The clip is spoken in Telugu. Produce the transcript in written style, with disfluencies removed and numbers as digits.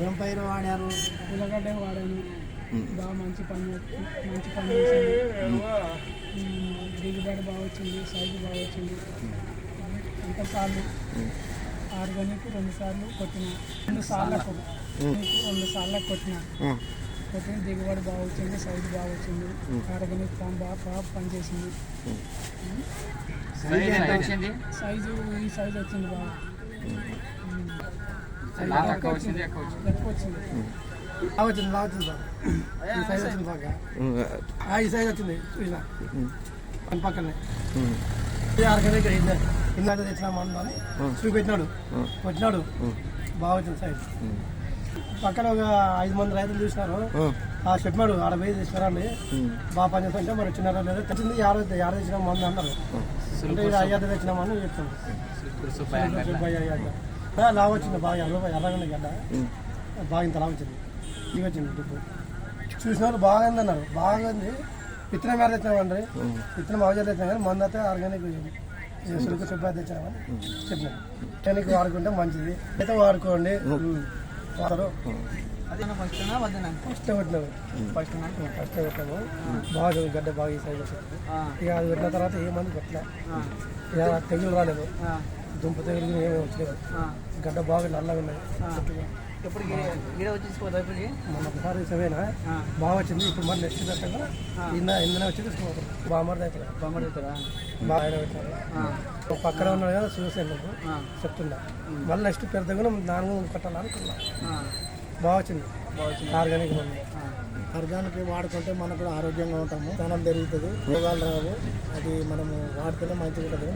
ఏం పైరు వాడారు? ఉల్లగడ్డ వాడాను. బాగా మంచి పని చేసింది. దిగుబడి బాగా వచ్చింది, సైజు బాగా వచ్చింది. ఎంతసార్లు ఆర్గానిక్ 2 సార్లు కొట్టిన, 2 సార్లకు కొట్టిన. దిగుబడి బాగా వచ్చింది, సైజు బాగా వచ్చింది. ఆర్గానిక్ ఫామ్ బాగా పనిచేసింది. సైజు ఈ సైజు వచ్చింది బాగా. ఎక్కువ వచ్చింది. వచ్చింది ఈ సైజ్ వచ్చింది బాగా. ఈ సైజ్ వచ్చింది చూసిన పక్కనే ఆర్గానిక్ ఇందాక తెచ్చినామని చూపెట్టినాడు, వచ్చినాడు బాగా వచ్చింది సైజ్. పక్కన ఒక 5 మంది రైతులు చూసినారు, చెప్పినాడు ఆడ పోయి తీసుకురండి బాగా పనిచేస్తుంటే మరి వచ్చినారో లేదో తెచ్చింది. ఆడ తెచ్చినా మంది అన్నారు, అంటే ఇది అయ్యాద తెచ్చినామని చెప్తాను. లాభ వచ్చింది బాగా, ఎర్రగండి గడ్డ బాగా ఇంత లాభ వచ్చింది. ఇవి వచ్చింది దుప్పు చూసినారు బాగా అన్నారు. బాగా ఉంది. విత్తనం మీద తెచ్చినామండి, విత్తనం బాగా తెచ్చినా కానీ మంది అయితే ఆర్గానిక్ సులుకు సుబ్బా తెచ్చామని చెప్పినాను. ఆర్గానిక్ వాడుకుంటే మంచిది అయితే వాడుకోండి. ఫస్ట్ కొట్టినాము బాగా గడ్డ బాగా ఈ సైజ్ వచ్చింది. ఇక అది పెట్టిన తర్వాత ఏ మంది కొట్టలే, ఇక తెగులు రాలేదు, దుంప తెగులు ఏమేమి వచ్చలేదు. గడ్డ బాగా నల్లగా ఉన్నాయి. మొన్న ఒకసారి సవేనా బాగా వచ్చింది. ఇప్పుడు మరి నెక్స్ట్ పెట్టగా ఇందనే వచ్చి తీసుకోవాలి. బామర్ది అవుతారా బాగా పెట్టారు. పక్కన ఉన్నాడు కదా చూసాను చెప్తున్నా. మళ్ళీ నెక్స్ట్ పెద్దగా 4 కట్టాలనుకున్నా. బాగా వచ్చింది ఆర్గానిక్. ఆర్గానిక్ వాడుకుంటే మనకు కూడా ఆరోగ్యంగా ఉంటాము, ధనం పెరుగుతుంది, రోగాలు రావు. అది మనము వాడితేనే మంచిగా ఉంటుంది.